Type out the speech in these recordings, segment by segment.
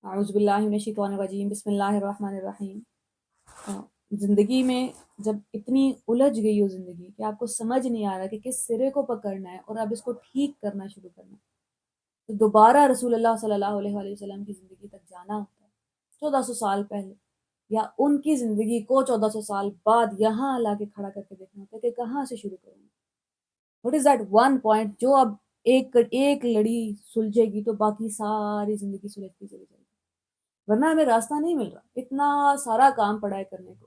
اعوذ باللہ من الشیطان الرجیم، بسم اللہ الرحمن الرحیم۔ زندگی میں جب اتنی الجھ گئی ہو زندگی کہ آپ کو سمجھ نہیں آ رہا کہ کس سرے کو پکڑنا ہے اور اب اس کو ٹھیک کرنا شروع کرنا ہے، تو دوبارہ رسول اللہ صلی اللہ علیہ وآلہ وسلم کی زندگی تک جانا ہوتا ہے 1400 سال پہلے، یا ان کی زندگی کو 1400 سال بعد یہاں لا کے کھڑا کر کے دیکھنا ہوتا ہے کہ کہاں سے شروع کروں۔ What is that one point جو اب ایک لڑی سلجھے گی تو باقی ساری زندگی سلجھتی چلی جائے گی، ورنہ ہمیں راستہ نہیں مل رہا۔ اتنا سارا کام پڑا ہے کرنے کو،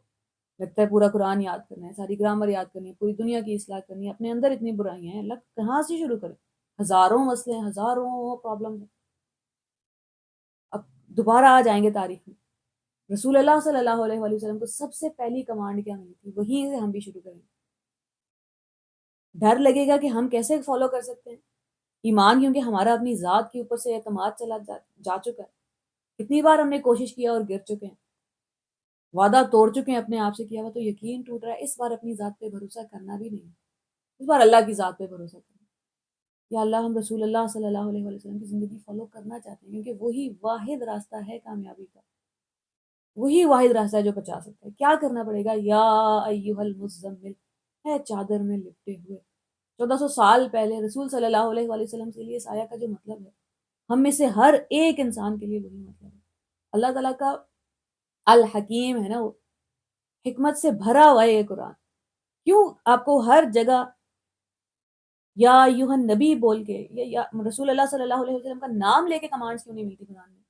لگتا ہے پورا قرآن یاد کرنا ہے، ساری گرامر یاد کرنی ہے، پوری دنیا کی اصلاح کرنی ہے، اپنے اندر اتنی برائیاں ہیں، کہاں سے شروع کریں؟ ہزاروں مسئلے ہیں، ہزاروں پرابلم ہیں۔ اب دوبارہ آ جائیں گے تاریخ میں، رسول اللہ صلی اللہ علیہ وآلہ وسلم کو سب سے پہلی کمانڈ کیا ملی تھی، وہیں سے ہم بھی شروع کریں گے۔ ڈر لگے گا کہ ہم کیسے فالو کر سکتے ہیں ایمان، کیونکہ ہمارا اپنی ذات کے اوپر سے اعتماد چلا جا چکا ہے۔ کتنی بار ہم نے کوشش کیا اور گر چکے ہیں، وعدہ توڑ چکے ہیں اپنے آپ سے کیا ہوا، تو یقین ٹوٹ رہا ہے۔ اس بار اپنی ذات پہ بھروسہ کرنا بھی نہیں، اس بار اللہ کی ذات پہ بھروسہ کرنا۔ یا اللہ، ہم رسول اللہ صلی اللہ علیہ وآلہ وسلم کی زندگی فالو کرنا چاہتے ہیں، کیونکہ وہی واحد راستہ ہے کامیابی کا، وہی واحد راستہ ہے جو بچا سکتا ہے۔ کیا کرنا پڑے گا؟ یا ایھا المزمل، ہے چادر میں لپٹے ہوئے۔ 1400 سال پہلے رسول صلی اللہ علیہ وآلہ وسلم کے لیے اس آیا کا جو مطلب ہے، ہم میں سے ہر ایک انسان کے لیے وہی مطلب ہے۔ اللہ تعالیٰ کا الحکیم ہے نا، وہ حکمت سے بھرا ہوا ہے یہ قرآن۔ کیوں آپ کو ہر جگہ یا ایھا النبی بول کے یا رسول اللہ صلی اللہ علیہ وسلم کا نام لے کے کمانڈز کیوں نہیں ملتی قرآن میں؟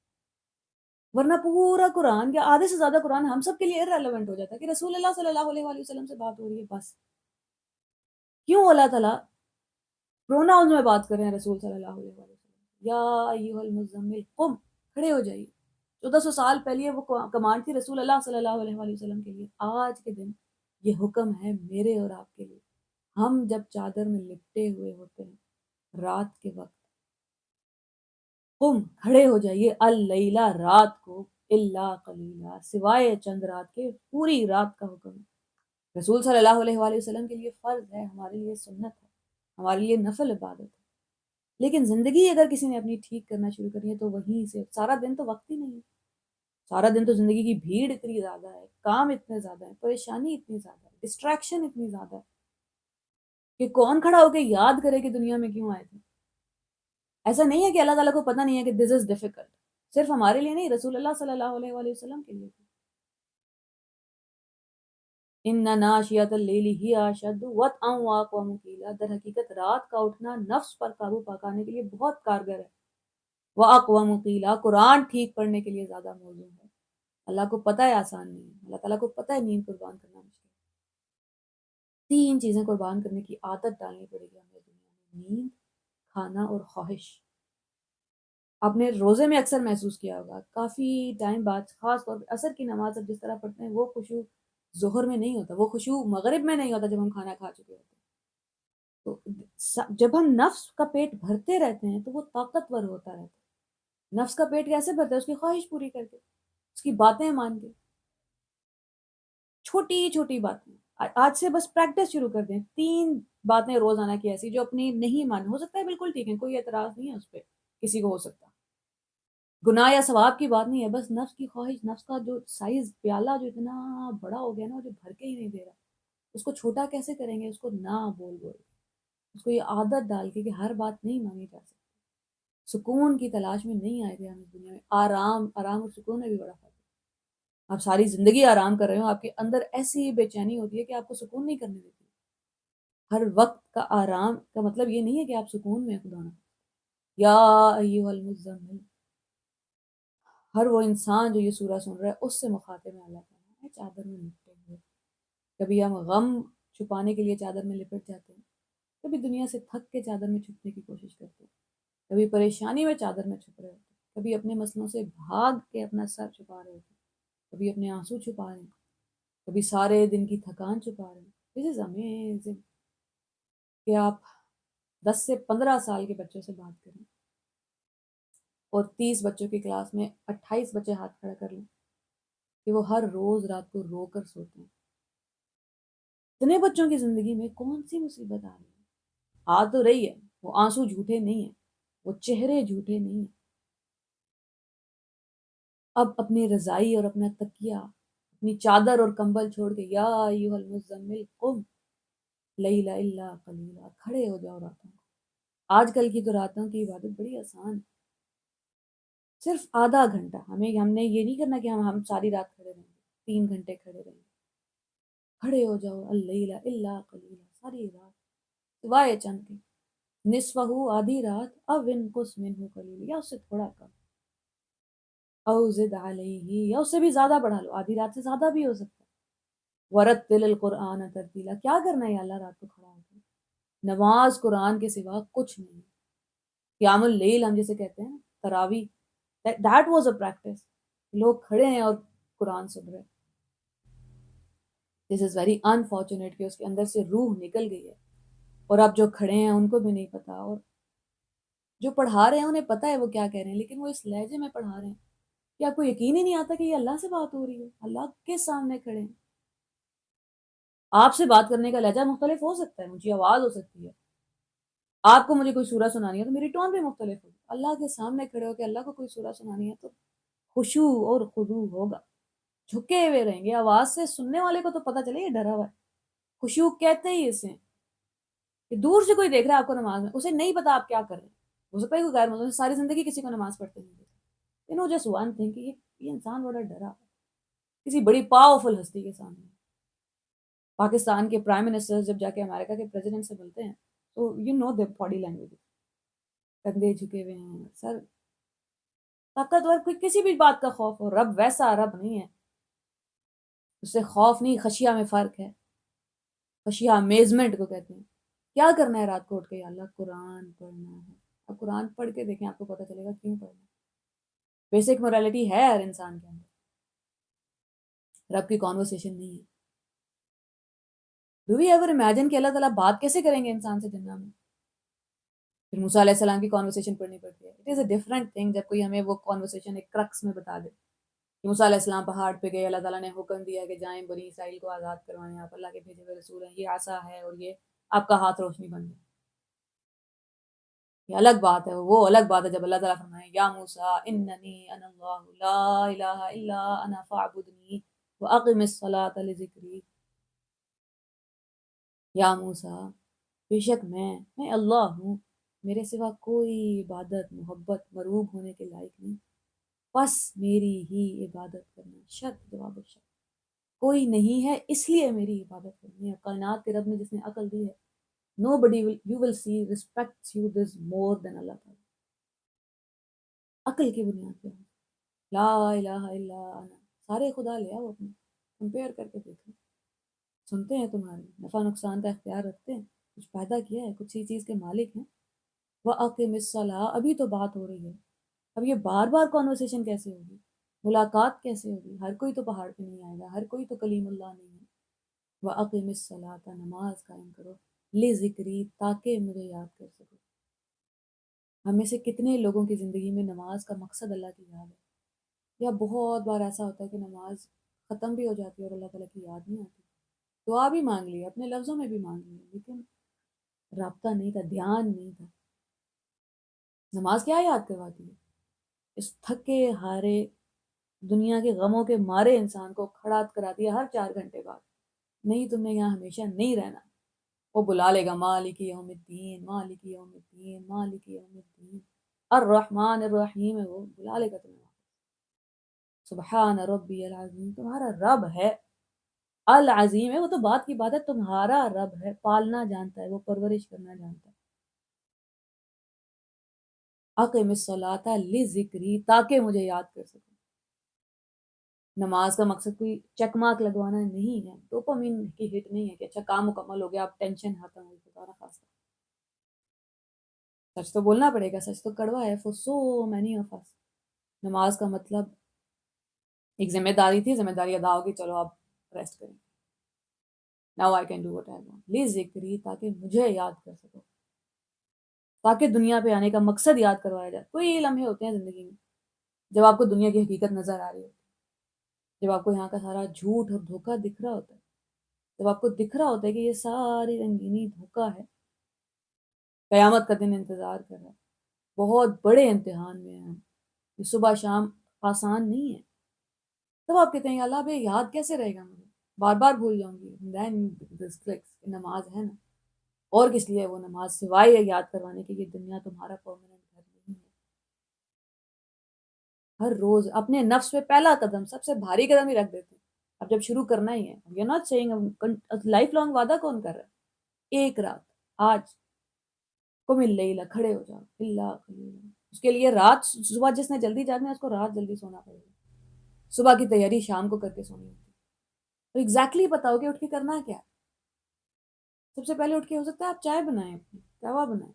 ورنہ پورا قرآن یا آدھے سے زیادہ قرآن ہم سب کے لیے irrelevant ہو جاتا ہے کہ رسول اللہ صلی اللہ علیہ وآلہ وسلم سے بات ہو رہی ہے بس۔ کیوں اللہ تعالیٰ پروناؤنز میں بات کر رہے ہیں رسول صلی اللہ علیہ وآلہ وسلم؟ یا ایھا المزمل قم، کھڑے ہو جائیے۔ 1400 سال پہلے وہ کمانڈ تھی رسول اللہ صلی اللہ علیہ وآلہ وسلم کے لیے، آج کے دن یہ حکم ہے میرے اور آپ کے لیے۔ ہم جب چادر میں لپٹے ہوئے ہوتے ہیں رات کے وقت، قم، کھڑے ہو جائیے، اللیلہ، رات کو، الا قلیلا، سوائے چند رات کے، پوری رات کا حکم ہے۔ رسول صلی اللہ علیہ وآلہ وسلم کے لیے فرض ہے، ہمارے لیے سنت ہے، ہمارے لیے نفل عبادت ہے۔ لیکن زندگی اگر کسی نے اپنی ٹھیک کرنا شروع کرنی ہے تو وہیں سے، سارا دن تو وقت ہی نہیں ہے، سارا دن تو زندگی کی بھیڑ اتنی زیادہ ہے، کام اتنے زیادہ ہے، پریشانی اتنی زیادہ ہے، ڈسٹریکشن اتنی زیادہ ہے کہ کون کھڑا ہو کے یاد کرے کہ دنیا میں کیوں آئے تھے۔ ایسا نہیں ہے کہ اللہ تعالیٰ کو پتہ نہیں ہے کہ دس از ڈیفیکلٹ، صرف ہمارے لیے نہیں، رسول اللہ صلی اللہ علیہ وآلہ وسلم کے لیے۔ ان ناشیۃ اللیل ہی اشد وطئا واقوم قیلا، در حقیقت رات کا اٹھنا نفس پر قابو پانے کے لیے بہت کارگر ہے۔ واقوم قیلا، قرآن ٹھیک پڑھنے کے لیے زیادہ موزوں ہے۔ اللہ کو پتہ ہے آسان نہیں ہے، اللہ تعالیٰ کو پتہ ہے نیند قربان کرنا مشکل ہے۔ 3 چیزیں قربان کرنے کی عادت ڈالنی پڑے گی ہمیں دنیا میں: نیند، کھانا اور خواہش۔ آپ نے روزے میں اکثر محسوس کیا ہوگا، کافی ٹائم بعد، خاص طور پہ عصر کی نماز اب جس طرح پڑھتے ہیں وہ خشوع ظہر میں نہیں ہوتا، وہ خشوع مغرب میں نہیں ہوتا جب ہم کھانا کھا چکے ہوتے ہیں۔ تو جب ہم نفس کا پیٹ بھرتے رہتے ہیں تو وہ طاقتور ہوتا رہتا ہے۔ نفس کا پیٹ کیسے بھرتا ہے؟ اس کی خواہش پوری کر کے، اس کی باتیں مان کے، چھوٹی چھوٹی باتیں۔ آج سے بس پریکٹس شروع کر دیں، 3 باتیں روزانہ کی ایسی جو اپنی نہیں مان، ہو سکتا ہے بالکل ٹھیک ہے، کوئی اعتراض نہیں ہے اس پہ، کسی کو ہو سکتا، گناہ یا ثواب کی بات نہیں ہے، بس نفس کی خواہش، نفس کا جو سائز پیالہ جو اتنا بڑا ہو گیا نا، جو بھر کے ہی نہیں دے رہا، اس کو چھوٹا کیسے کریں گے؟ اس کو نہ بول بول، اس کو یہ عادت ڈال کے کہ ہر بات نہیں مانی جا سکتی۔ سکون کی تلاش میں نہیں آئے تھے ہم اس دنیا میں، آرام اور سکون میں بھی بڑا فرق ہے۔ آپ ساری زندگی آرام کر رہے ہو، آپ کے اندر ایسی بے چینی ہوتی ہے کہ آپ کو سکون نہیں کرنے دیتی۔ ہر وقت کا آرام کا مطلب یہ نہیں ہے کہ آپ سکون میں خدا نہ۔ یا ایھا المزمل، ہر وہ انسان جو یہ سورہ سن رہا ہے اس سے مخاطب ہے اللہ تعالیٰ، چادر میں لپٹے ہوئے۔ کبھی ہم غم چھپانے کے لیے چادر میں لپٹ جاتے ہیں، کبھی دنیا سے تھک کے چادر میں چھپنے کی کوشش کرتے ہیں، کبھی پریشانی میں چادر میں چھپ رہے ہوتے ہیں، کبھی اپنے مسئلوں سے بھاگ کے اپنا سر چھپا رہے ہوتے ہیں، کبھی اپنے آنسو چھپا رہے ہیں، کبھی سارے دن کی تھکان چھپا رہے ہیں۔ دس از امیزنگ کہ آپ 10 سے 15 سال کے بچوں سے بات کریں اور 30 بچوں کی کلاس میں 28 بچے ہاتھ کھڑا کر لیں کہ وہ ہر روز رات کو رو کر سوتے ہیں۔ اتنے بچوں کی زندگی میں کون سی مصیبت آ رہی ہے؟ آ تو رہی ہے، وہ آنسو جھوٹے نہیں ہیں، وہ چہرے جھوٹے نہیں ہیں۔ اب اپنی رضائی اور اپنا تکیہ، اپنی چادر اور کمبل چھوڑ کے یا ایھا المزمل قم لیل الا قلیلا، کھڑے ہو جاؤ راتوں کو۔ آج کل کی تو راتوں کی عبادت بڑی آسان ہے، صرف آدھا گھنٹہ۔ ہم نے یہ نہیں کرنا کہ ہم ساری رات کھڑے رہیں گے، 3 گھنٹے کھڑے رہیں گے۔ کھڑے ہو جاؤ، اللیل الا قلیلا، ساری رات سوائے چند کے، نصفہ، آدھی رات، او انقص منہ قلیلا، یا اس سے تھوڑا کم، او زد علیہ، یا اس سے بھی زیادہ بڑھا لو، آدھی رات سے زیادہ بھی ہو سکتا ہے۔ ورتل القرآن ترتیلا، کیا کرنا ہے یا اللہ رات کو کھڑا ہو کے؟ نماز قرآن کے سوا کچھ نہیں۔ قیام اللیل ہم جسے کہتے ہیں، تراوی، دیٹ واز اے پریکٹس، لوگ کھڑے ہیں اور قرآن سن رہے ہیں۔ دس از ویری انفارچونیٹ کہ اس کے اندر سے روح نکل گئی ہے، اور اب جو کھڑے ہیں ان کو بھی نہیں پتا، اور جو پڑھا رہے ہیں انہیں پتا ہے وہ کیا کہہ رہے ہیں، لیکن وہ اس لہجے میں پڑھا رہے ہیں کہ آپ کو یقین ہی نہیں آتا کہ یہ اللہ سے بات ہو رہی ہے، اللہ کے سامنے کھڑے ہیں۔ آپ سے بات کرنے کا لہجہ مختلف ہو سکتا ہے، اونچی آواز ہو سکتی ہے، آپ کو مجھے کوئی سورہ سنانی ہے تو میری ٹون بھی مختلف ہوگی۔ اللہ کے سامنے کھڑے ہو کے اللہ کو کوئی سورہ سنانی ہے تو خشوع اور خضوع ہوگا، جھکے ہوئے رہیں گے، آواز سے سننے والے کو تو پتہ چلے یہ ڈرا ہوا ہے۔ خشوع کہتے ہی اسے کہ دور سے کوئی دیکھ رہا ہے آپ کو نماز میں، اسے نہیں پتا آپ کیا کر رہے ہیں، ہو سکتا ہے کوئی غیر مسلم ساری زندگی کسی کو نماز پڑھتے نہیں دیکھا، you know just one thing کہ یہ انسان بڑا ڈرا ہے کسی بڑی پاورفل ہستی کے سامنے۔ پاکستان کے پرائم منسٹر جب جا کے امریکہ کے پریزیڈنٹ سے ملتے ہیں تو you know they body language, کندھے جھکے ہوئے ہیں، سر طاقتور، کوئی کسی بھی بات کا خوف ہو، رب ویسا رب نہیں ہے، اس سے خوف نہیں، خشیہ میں فرق ہے، خشیہ امیزمنٹ کو کہتے ہیں۔ کیا کرنا ہے رات کو اٹھ کے؟ یا اللہ قرآن پڑھنا ہے، اب قرآن پڑھ کے دیکھیں آپ کو پتہ چلے گا کیوں پڑھنا ہے۔ بیسک مورالٹی ہے ہر انسان کے اندر، رب کی کانورسیشن نہیں ہے۔ ڈو وی ایور امیجن کہ اللہ تعالیٰ بات کیسے کریں گے انسان سے جنہ میں؟ پھر موسیٰ علیہ السلام کی کانورسیشن پڑھنی پڑتی ہے۔ It is a different thing جب کوئی ہمیں وہ کانورسیشن ایک کرکس میں بتا دے کہ موسیٰ علیہ السلام پہاڑ پہ گئے، اللہ تعالیٰ نے حکم دیا کہ جائیں بنی اسرائیل کو آزاد کروائیں، آپ اللہ کے بھیجے ہوئے رسول ہیں، یہ عصا ہے اور یہ آپ کا ہاتھ روشنی بن جائے۔ یہ الگ بات ہے، وہ الگ بات ہے جب اللہ تعالیٰ فرمائے یا موسیٰ اننی انا اللہ لا الہ الا انا فاعبدنی واقم الصلاۃ لذکری۔ یا موسیٰ، بے شک میں اللہ ہوں، میرے سوا کوئی عبادت، محبت، مرغوب ہونے کے لائق نہیں، بس میری ہی عبادت کرنا، شرط جواب شرط، کوئی نہیں ہے اس لیے میری عبادت کرنی ہے۔ کائنات کے رب نے جس نے عقل دی ہے، nobody will you will see respects you this more than اللہ تعالیٰ۔ عقل کی بنیاد پہ لا الہ الا انا، سارے خدا لے آؤ اپنے، کمپیئر کر کے دیکھو، سنتے ہیں تمہارے، نفع نقصان کا اختیار رکھتے ہیں، کچھ پیدا کیا ہے، کچھ ہی چیز کے مالک ہیں۔ وَأَقِمِ الصَّلَاةَ، ابھی تو بات ہو رہی ہے، اب یہ بار بار کانورسیشن کیسے ہوگی، ملاقات کیسے ہوگی؟ ہر کوئی تو پہاڑ پہ نہیں آئے گا، ہر کوئی تو کلیم اللہ نہیں ہے۔ وَأَقِمِ الصَّلَاةَ، نماز قائم کرو، لِذِکری، تاکہ مجھے یاد کر سکو۔ ہم میں سے کتنے لوگوں کی زندگی میں نماز کا مقصد اللہ کی یاد ہے، یا بہت بار ایسا ہوتا ہے کہ نماز ختم بھی ہو جاتی ہے اور اللہ تعالیٰ کی یاد نہیں آتی، دعا بھی مانگ لی، اپنے لفظوں میں بھی مانگ لی، لیکن رابطہ نہیں تھا، دھیان نہیں تھا۔ نماز کیا یاد کرواتی ہے؟ اس تھکے ہارے دنیا کے غموں کے مارے انسان کو کھڑا کرا دیا ہر 4 گھنٹے بعد، نہیں تم نے یہاں ہمیشہ نہیں رہنا، وہ بلا لے گا مالک یوم الدین، مالک یوم الدین، مالک یوم الدین، الرحمن الرحیم ہے، وہ بلا لے گا تمہیں۔ سبحان ربی العظیم، تمہارا رب ہے العظیم ہے، وہ تو بات کی بات ہے، تمہارا رب ہے، پالنا جانتا ہے، وہ پرورش کرنا جانتا ہے۔ اقم الصلاۃ لذکری، تاکہ مجھے یاد کر سکو۔ نماز کا مقصد کوئی چیک مارک لگوانا نہیں ہے، ڈوپامین کی ہٹ نہیں ہے کہ اچھا کام مکمل ہو گیا، اب ٹینشن ختم ہوئی، خدا نہ خواستہ۔ سچ تو بولنا پڑے گا، سچ تو کڑوا ہے فور سو مینی آف اس۔ نماز کا مطلب ایک ذمہ داری تھی، ذمہ داری ادا ہوگی، چلو اب ریسٹ کریں، now I can do what I want, لذکری، تاکہ مجھے یاد کر سکو، تاکہ دنیا پہ آنے کا مقصد یاد کروایا جائے۔ کوئی لمحے ہوتے ہیں زندگی میں جب آپ کو دنیا کی حقیقت نظر آ رہی ہے، جب آپ کو یہاں کا سارا جھوٹ اور دھوکہ دکھ رہا ہوتا ہے، جب آپ کو دکھ رہا ہوتا ہے کہ یہ ساری رنگینی دھوکہ ہے، قیامت کا دن انتظار کر رہا ہے، بہت بڑے امتحان میں ہیں ہم، یہ صبح شام آسان نہیں ہے. تب آپ کہتے ہیں یا اللہ اب یہ یاد کیسے رہے گا مجھے، بار بار بھول جاؤں گی. دین دس کلکس نماز ہے نا، اور کس لیے وہ نماز سوائے یاد کروانے کہ یہ دنیا تمہارا پرماننٹ گھر نہیں ہے. ہر روز اپنے نفس پہ پہلا قدم، سب سے بھاری قدم ہی رکھ دیتے ہیں. اب جب شروع کرنا ہی ہے، you not seeing life long وعدہ کون کر رہا ہے؟ ایک رات آج قم اللیل، کھڑے ہو جاؤ اللہ قلیلا. اس کے لیے رات، صبح جس نے جلدی جاگنا ہے اس کو رات جلدی سونا پڑے گا. صبح کی تیاری شام کو کر کے سونی ہوتی ہے. تو ایگزیکٹلی بتاؤ کہ اٹھ کے کرنا کیا ہے. سب سے پہلے اٹھ کے ہو سکتا ہے آپ چائے بنائیں، اپنی قہوہ بنائیں،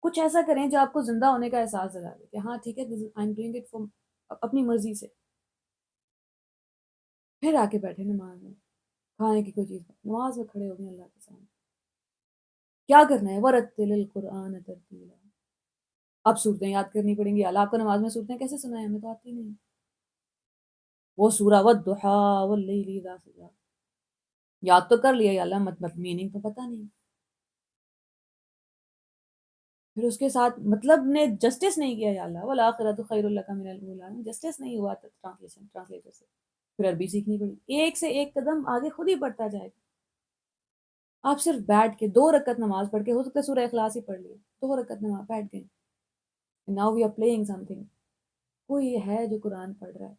کچھ ایسا کریں جو آپ کو زندہ ہونے کا احساس دلا دے کہ ہاں ٹھیک ہے I am doing it for اپنی مرضی سے. پھر آ کے بیٹھے نماز میں، کھانے کی کوئی چیز نماز میں کھڑے ہو گئے اللہ کے سامنے. کیا کرنا ہے؟ ورتل القرآن ترتیلا. اب صورتیں یاد کرنی پڑیں گی. اللہ آپ کو نماز میں صورتیں کیسے سنائیں؟ ہمیں تو آتی نہیں. وہ سورہ والضحیٰ واللیل اذا سجیٰ یاد تو کر لیا یا اللہ، مطلب میننگ تو پتہ نہیں. پھر اس کے ساتھ مطلب نے جسٹس نہیں کیا یا اللہ، والآخرۃ خیر لک من الاولیٰ، جسٹس نہیں ہوا ٹرانسلیٹر سے. پھر عربی سیکھنی پڑی. ایک سے ایک قدم آگے خود ہی بڑھتا جائے گا. آپ صرف بیٹھ کے 2 رکعت نماز پڑھ کے، ہو سکتا ہے سورہ اخلاص ہی پڑھ لیے، 2 رکعت نماز بیٹھ گئے. Now we are playing something. کوئی ہے جو قرآن پڑھ رہا ہے.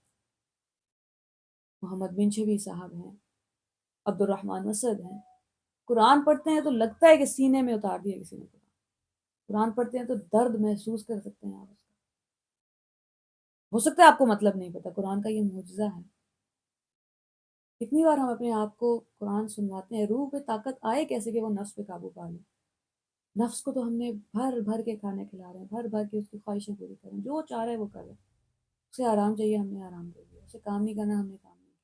محمد بن شبی صاحب ہیں، عبد الرحمن مسعد ہیں. قرآن پڑھتے ہیں تو لگتا ہے کہ سینے میں اتار دیا کسی نے. قرآن پڑھتے ہیں تو درد محسوس کر سکتے ہیں آپ اس کا. ہو سکتا ہے آپ کو مطلب نہیں پتا. قرآن کا یہ معجزہ ہے. کتنی بار ہم اپنے آپ کو قرآن سنواتے ہیں، روح پہ طاقت آئے کیسے کہ وہ نفس پہ قابو پا لے. نفس کو تو ہم نے بھر بھر کے کھانے کھلا رہے ہیں، بھر بھر کے اس کی خواہشیں پوری کر رہے ہیں. جو چاہ رہا ہے وہ کر رہے ہیں. اسے آرام چاہیے، ہم نے آرام دے دیا. اسے کام نہیں کرنا، ہم نے کام نہیں کیا.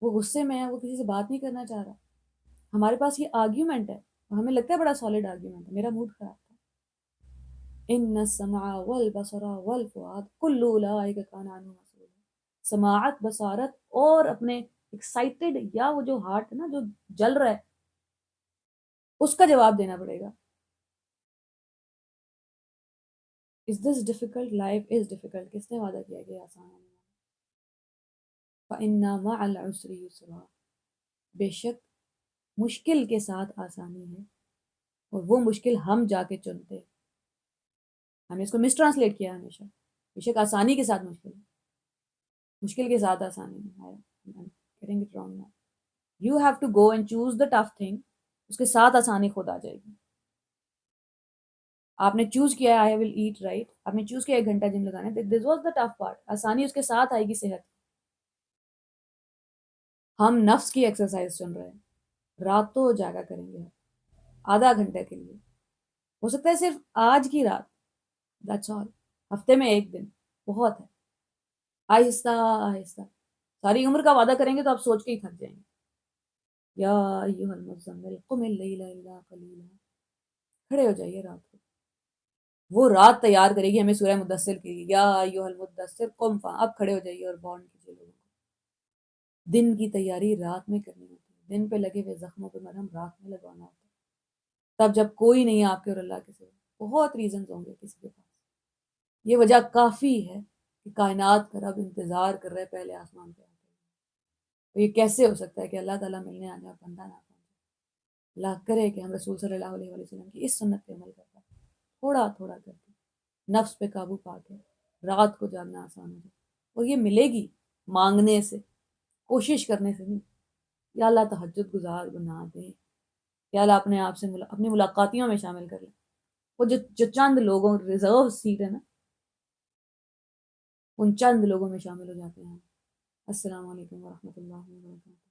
وہ غصے میں ہے، وہ کسی سے بات نہیں کرنا چاہ رہا. ہمارے پاس یہ آرگیومنٹ ہے، ہمیں لگتا ہے بڑا سالڈ آرگیومنٹ ہے. میرا موڈ خراب تھا. ان السمع والبصر والفؤاد کل اولئک کان عنہ مسئولا. سماعت، بصارت اور اپنے ایکسائٹیڈ یا وہ جو ہارٹ ہے نا جو جل رہا ہے، اس کا جواب دینا پڑے گا. Is this difficult? Life is difficult. کس نے وعدہ کیا کہ آسان ہونے والا؟ فَإِنَّ مَعَ الْعُسْرِ يُسْرًا. بے شک مشکل کے ساتھ آسانی ہے، اور وہ مشکل ہم جا کے چنتے. ہم نے اس کو مس ٹرانسلیٹ کیا ہمیشہ. بے شک آسانی کے ساتھ مشکل ہے، مشکل کے ساتھ آسانی ہے. getting it wrong now. You have to go and choose the tough thing. اس کے ساتھ آسانی خود آ جائے گی. آپ نے چوز کیا I will eat right. آپ نے چوز کیا 1 گھنٹہ جم لگانا ہے. This was the tough part. آسانی اس کے ساتھ آئے گی صحت. ہم نفس کی ایکسرسائز چن رہے ہیں. رات تو جاگا کریں گے آدھا گھنٹے کے لیے. ہو سکتا ہے صرف آج کی رات. That's all. ہفتے میں 1 دن بہت ہے. آہستہ آہستہ. ساری عمر کا وعدہ کریں گے تو آپ سوچ کے ہی تھک جائیں گے. یا ایھا المزمل قم اللیل الا قلیلا. کھڑے ہو جائیے رات کو. وہ رات تیار کرے گی ہمیں سورہ مدثر کی. یا ایھا المدثر قم اب کھڑے ہو جائیے اور بانڈ کیجیے لوگوں کو. دن کی تیاری رات میں کرنی ہوتی ہے. دن پہ لگے ہوئے زخموں پہ مرہم رات میں لگوانا ہوتا ہے. تب جب کوئی نہیں ہے آپ کے اور اللہ کے سوا. بہت ریزنز ہوں گے کسی کے پاس. یہ وجہ کافی ہے کہ کائنات کا رب انتظار کر رہے پہلے آسمان پہ. تو یہ کیسے ہو سکتا ہے کہ اللہ تعالیٰ ملنے آنے اور بندہ نہ پہنچے؟ اللہ کرے کہ ہم رسول صلی اللہ علیہ وسلم کی اس سنت پہ عمل کرتا ہے. تھوڑا تھوڑا کر کے نفس پہ قابو پا کے رات کو جاگنا آسان ہو جائے. اور یہ ملے گی مانگنے سے، کوشش کرنے سے نہیں. یا اللہ تہجد گزار بنا دے. یا اللہ اپنے آپ سے اپنی ملاقاتیوں میں شامل کر لیں. وہ جو چند لوگوں ریزرو سیٹ ہے نا، ان چند لوگوں میں شامل ہو جاتے ہیں. السلام علیکم ورحمۃ اللہ وبرکاتہ.